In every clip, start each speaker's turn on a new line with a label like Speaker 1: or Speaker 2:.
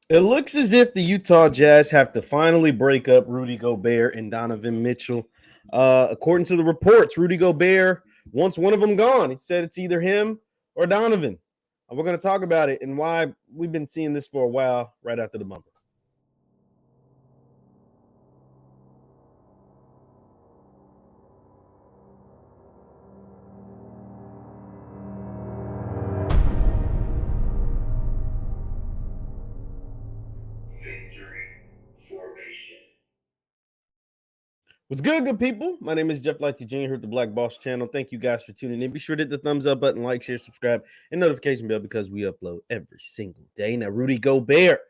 Speaker 1: It looks as if the Utah Jazz have to finally break up Rudy Gobert and Donovan Mitchell. According to the reports, Rudy Gobert wants one of them gone. He said it's either him or Donovan. We're going to talk about it and why we've been seeing this for a while right after the bumper. What's good people? My name is Jeff Lighty Jr. here at the Black Boss channel. Thank you guys for tuning in. Be sure to hit the thumbs up button, like, share, subscribe, and notification bell because we upload every single day. Now, Rudy Gobert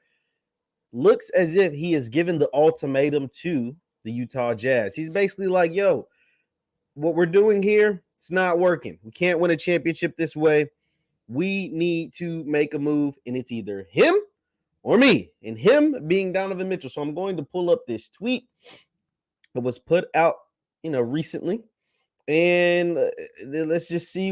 Speaker 1: looks as if he has given the ultimatum to the Utah Jazz. He's basically like, yo, what we're doing here, it's not working. We can't win a championship this way. We need to make a move, and it's either him or me, and him being Donovan Mitchell. So I'm going to pull up this tweet that was put out, recently, and let's just see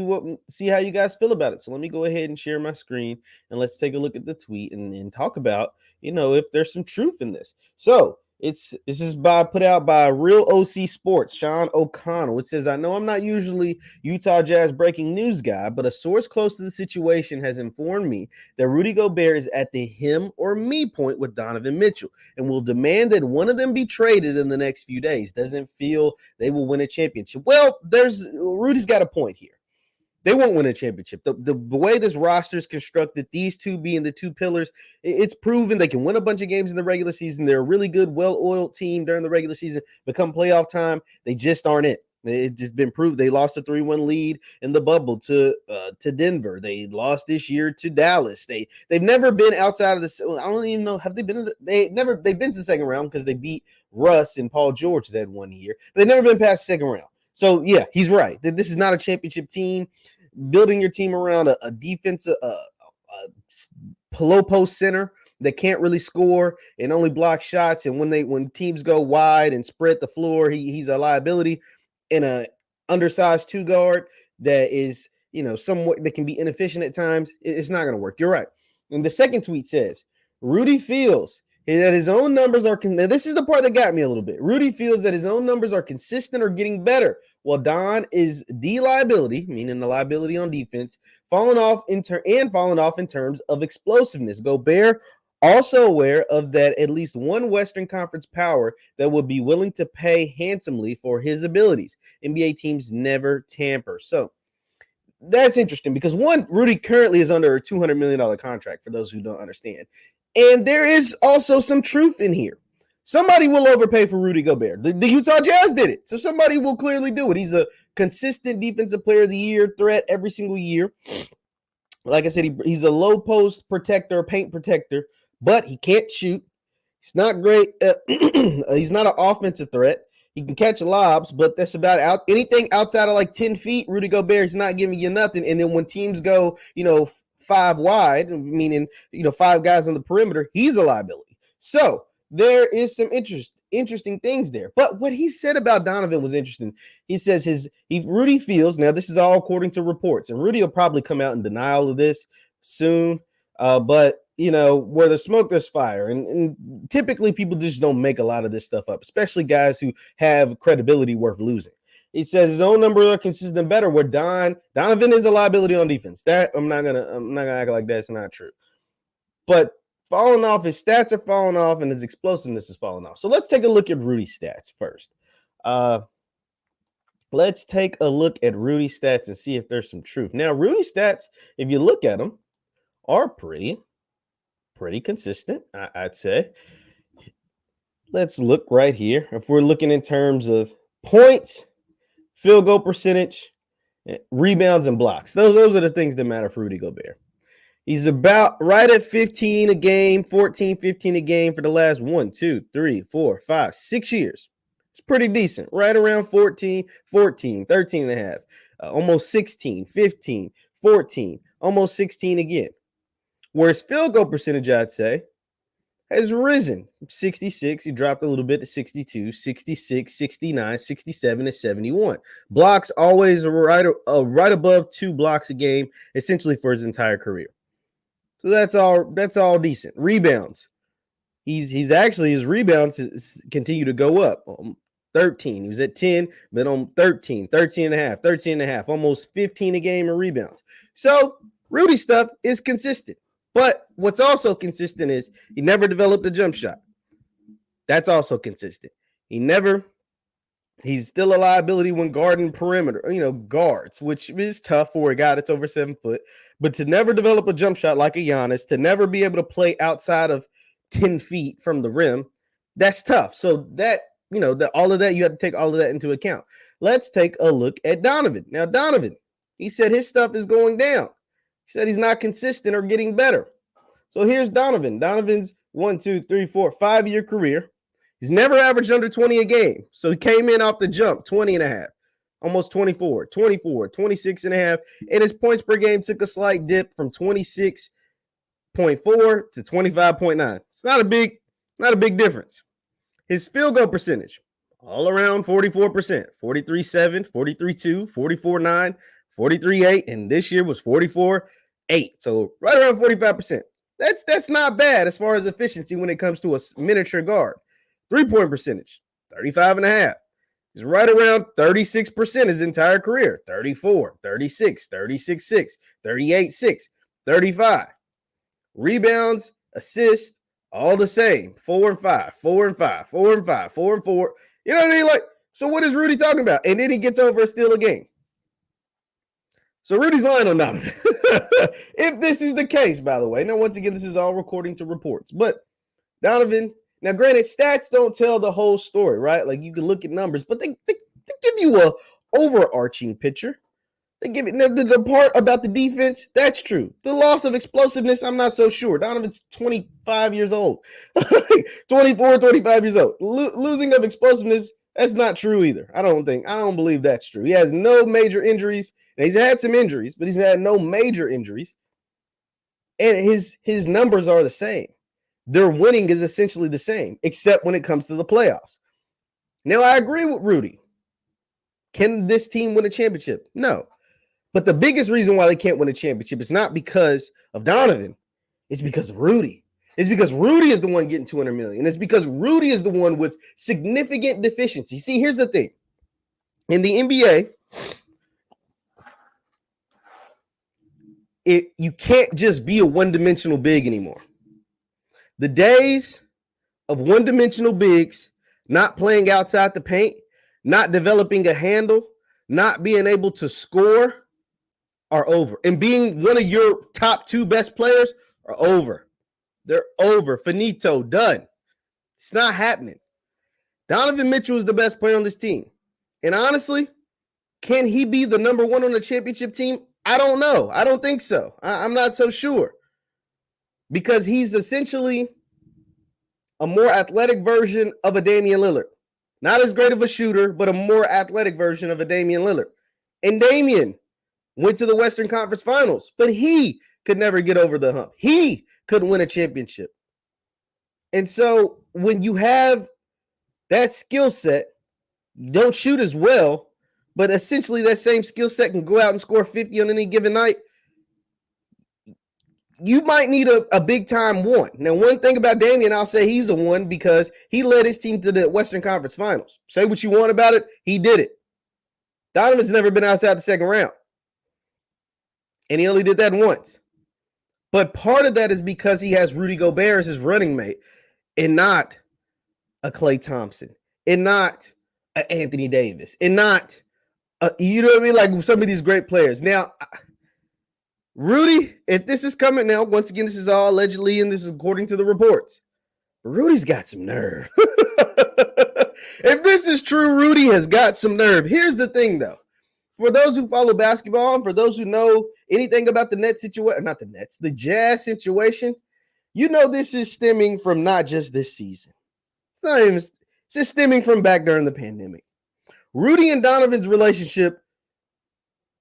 Speaker 1: how you guys feel about it. So let me go ahead and share my screen, and let's take a look at the tweet and talk about, if there's some truth in this. So this is put out by Real OC Sports, Sean O'Connell. It says, I know I'm not usually Utah Jazz breaking news guy, but a source close to the situation has informed me that Rudy Gobert is at the him or me point with Donovan Mitchell and will demand that one of them be traded in the next few days. Doesn't feel they will win a championship. Well, Rudy's got a point here. They won't win a championship. The way this roster is constructed, these two being the two pillars, it's proven they can win a bunch of games in the regular season. They're a really good, well-oiled team during the regular season. Become playoff time, they just aren't it. It's just been proved. They lost a 3-1 lead in the bubble to Denver. They lost this year to Dallas. They've never been outside of the. I don't even know. Have they been? They've been to the second round because they beat Russ and Paul George that one year. They've never been past the second round. So yeah, he's right. This is not a championship team. Building your team around a defensive, low post center that can't really score and only block shots. And when teams go wide and spread the floor, he's a liability. And a undersized two guard that is, somewhat that can be inefficient at times. It's not going to work. You're right. And the second tweet says, Rudy feels that his own numbers are. Now this is the part that got me a little bit. Rudy feels that his own numbers are consistent or getting better, while Don is the liability, meaning the liability on defense, falling off in terms of explosiveness. Gobert also aware of that at least one Western Conference power that would be willing to pay handsomely for his abilities. NBA teams never tamper. So that's interesting because one, Rudy currently is under a $200 million contract for those who don't understand. And there is also some truth in here. Somebody will overpay for Rudy Gobert. The Utah Jazz did it. So somebody will clearly do it. He's a consistent defensive player of the year threat every single year. Like I said, he's a low post protector, paint protector, but he can't shoot. He's not great. He's not an offensive threat. He can catch lobs, but that's about out. Anything outside of like 10 feet, Rudy Gobert is not giving you nothing. And then when teams go, five wide, meaning, five guys on the perimeter, he's a liability. So there is some interesting things there. But what he said about Donovan was interesting. He says Rudy feels, now this is all according to reports, and Rudy will probably come out in denial of this soon. But where there's smoke, there's fire. And typically people just don't make a lot of this stuff up, especially guys who have credibility worth losing. He says his own numbers are consistent better, where Donovan is a liability on defense. That I'm not gonna act like that's not true. But falling off, his stats are falling off, and his explosiveness is falling off. So let's take a look at Rudy's stats first. Let's take a look at Rudy's stats and see if there's some truth. Now, Rudy's stats, if you look at them, are pretty consistent, I'd say. Let's look right here. If we're looking in terms of points, field goal percentage, rebounds, and blocks. Those are the things that matter for Rudy Gobert. He's about right at 15 a game, 14, 15 a game for the last 1, 2, 3, 4, 5, 6 years. It's pretty decent. Right around 14, 13 and a half. Almost 16, 15, 14, almost 16 again. Whereas field goal percentage, I'd say, has risen. 66, he dropped a little bit to 62, 66, 69, 67, and 71. Blocks always right above 2 blocks a game, essentially for his entire career. So that's all decent. Rebounds, He's actually, his rebounds continue to go up. 13. He was at 10, but on 13, 13 and a half, 13 and a half, almost 15 a game in rebounds. So Rudy stuff is consistent. But what's also consistent is he never developed a jump shot. That's also consistent. He's still a liability when guarding perimeter, guards, which is tough for a guy that's over 7 foot. But to never develop a jump shot like a Giannis, to never be able to play outside of 10 feet from the rim, that's tough. So that, all of that, you have to take all of that into account. Let's take a look at Donovan. Now, Donovan, he said his stuff is going down. He said he's not consistent or getting better. So here's Donovan. Donovan's 5-year career. He's never averaged under 20 a game. So he came in off the jump, 20 and a half, almost 24, 26 and a half. And his points per game took a slight dip from 26.4 to 25.9. It's not a big difference. His field goal percentage, all around 44%, 43.7, 43.2, 44.9, 43.8, and this year was 44.8. So right around 45%. That's not bad as far as efficiency when it comes to a miniature guard. 3-point percentage, 35.5. He's right around 36% his entire career. 34, 36, 36.6, 38.6, 35. Rebounds, assists, all the same. 4 and 5, 4 and 5, 4 and 5, 4 and 4. You know what I mean? Like, so what is Rudy talking about? And then he gets over a steal a game. So Rudy's lying on Donovan. If this is the case, by the way. Now, once again, this is all according to reports. But Donovan, now granted, stats don't tell the whole story, right? Like, you can look at numbers, but they give you a overarching picture. They give it the part about the defense, that's true. The loss of explosiveness, I'm not so sure. Donovan's 25 years old. 24, 25 years old. Losing of explosiveness, that's not true either. I don't believe that's true. He has no major injuries. Now, he's had some injuries, but he's had no major injuries. And his numbers are the same. Their winning is essentially the same, except when it comes to the playoffs. Now, I agree with Rudy. Can this team win a championship? No. But the biggest reason why they can't win a championship is not because of Donovan. It's because of Rudy. It's because Rudy is the one getting $200 million. It's because Rudy is the one with significant deficiency. See, here's the thing. In the NBA, you can't just be a one-dimensional big anymore. The days of one-dimensional bigs not playing outside the paint, not developing a handle, not being able to score are over. And being one of your top 2 best players are over. They're over. Finito. Done. It's not happening. Donovan Mitchell is the best player on this team. And honestly, can he be the number 1 on the championship team? I don't know. I don't think so. I'm not so sure. Because he's essentially a more athletic version of a Damian Lillard. Not as great of a shooter, but a more athletic version of a Damian Lillard. And Damian went to the Western Conference Finals, but he could never get over the hump. He couldn't win a championship. And so when you have that skill set, you don't shoot as well, but essentially that same skill set can go out and score 50 on any given night. You might need a big-time 1. Now, one thing about Damian, I'll say he's a 1 because he led his team to the Western Conference Finals. Say what you want about it, he did it. Donovan's never been outside the second round. And he only did that once. But part of that is because he has Rudy Gobert as his running mate and not a Klay Thompson and not an Anthony Davis and not, you know what I mean? Like some of these great players. Now, Rudy, if this is coming now, once again, this is all allegedly and this is according to the reports. Rudy's got some nerve. If this is true, Rudy has got some nerve. Here's the thing, though. For those who follow basketball and for those who know anything about the Jazz situation, you know this is stemming from not just this season. It's just stemming from back during the pandemic. Rudy and Donovan's relationship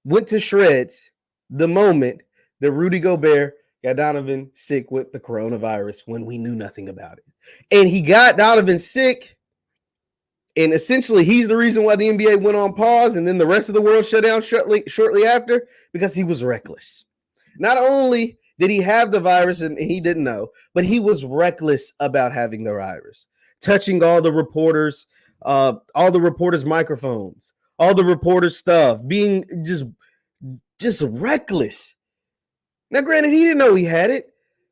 Speaker 1: went to shreds the moment that Rudy Gobert got Donovan sick with the coronavirus when we knew nothing about it. And he got Donovan sick, and essentially he's the reason why the NBA went on pause and then the rest of the world shut down shortly after because he was reckless. Not only Did he have the virus and he didn't know? But he was reckless about having the virus, touching all the reporters' microphones, all the reporters' stuff, being just reckless. Now, granted, he didn't know he had it,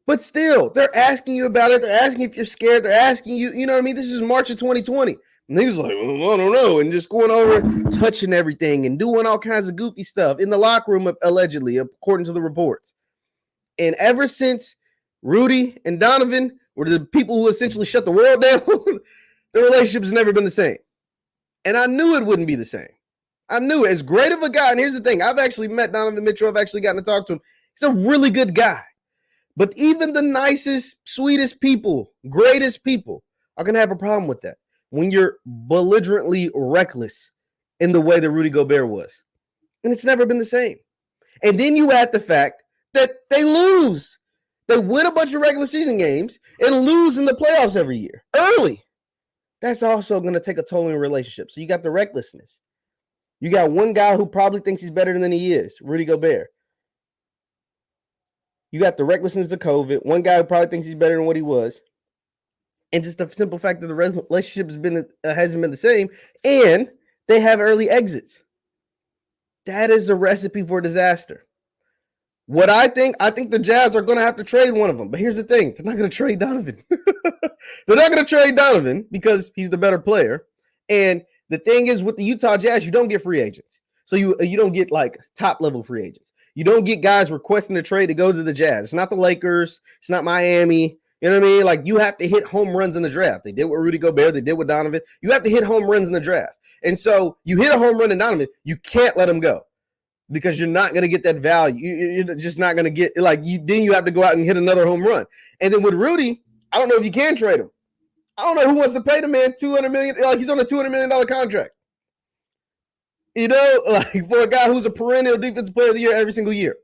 Speaker 1: but still, they're asking you about it. They're asking if you're scared. They're asking you, you know what I mean? This is March of 2020. And he was like, well, I don't know. And just going over, touching everything and doing all kinds of goofy stuff in the locker room, allegedly, according to the reports. And ever since Rudy and Donovan were the people who essentially shut the world down, the relationship has never been the same. And I knew it wouldn't be the same. I knew it. As great of a guy, and here's the thing, I've actually met Donovan Mitchell. I've actually gotten to talk to him. He's a really good guy. But even the nicest, sweetest people, greatest people are going to have a problem with that when you're belligerently reckless in the way that Rudy Gobert was. And it's never been the same. And then you add the fact that they lose. They win a bunch of regular season games and lose in the playoffs every year, early. That's also going to take a toll in a relationship. So you got the recklessness. You got one guy who probably thinks he's better than he is, Rudy Gobert. You got the recklessness of COVID. One guy who probably thinks he's better than what he was. And just the simple fact that the relationship hasn't been the same. And they have early exits. That is a recipe for disaster. What I think the Jazz are going to have to trade one of them. But here's the thing. They're not going to trade Donovan. They're not going to trade Donovan because he's the better player. And the thing is, with the Utah Jazz, you don't get free agents. So you don't get like top-level free agents. You don't get guys requesting a trade to go to the Jazz. It's not the Lakers. It's not Miami. You know what I mean? Like, you have to hit home runs in the draft. They did with Rudy Gobert. They did with Donovan. You have to hit home runs in the draft. And so you hit a home run in Donovan, you can't let him go because you're not going to get that value. You're just not going to get, like, then you have to go out and hit another home run. And then with Rudy, I don't know if you can trade him. I don't know who wants to pay the man $200 million. Like, he's on a $200 million contract. You know, like, for a guy who's a perennial defensive player of the year every single year.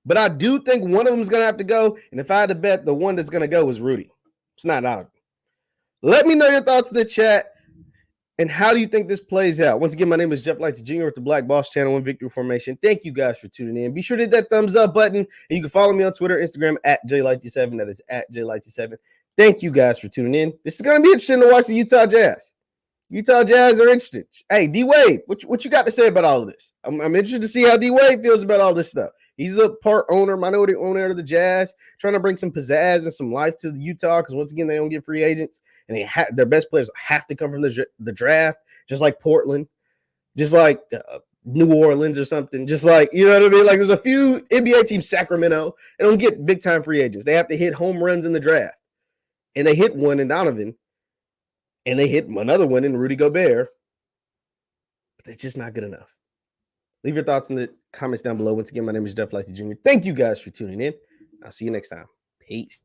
Speaker 1: But I do think one of them is going to have to go. And if I had to bet, the one that's going to go is Rudy. It's not Donovan. Let me know your thoughts in the chat. And how do you think this plays out? Once again, my name is Jeff Lights Jr. with the Black Boss Channel and Victory Formation. Thank you guys for tuning in. Be sure to hit that thumbs up button. And you can follow me on Twitter, Instagram at JLighty7. That is at JLighty7. Thank you guys for tuning in. This is going to be interesting to watch the Utah Jazz. Utah Jazz are interested. Hey, D-Wade, what you got to say about all of this? I'm interested to see how D-Wade feels about all this stuff. He's a minority owner of the Jazz, trying to bring some pizzazz and some life to the Utah because, once again, they don't get free agents. And their best players have to come from the draft, just like Portland, just like New Orleans or something. Just like, you know what I mean? Like, there's a few NBA teams, Sacramento, they don't get big-time free agents. They have to hit home runs in the draft. And they hit one in Donovan. And they hit another one in Rudy Gobert. But that's just not good enough. Leave your thoughts in the comments down below. Once again, my name is Jeff Lighty Jr. Thank you guys for tuning in. I'll see you next time. Peace.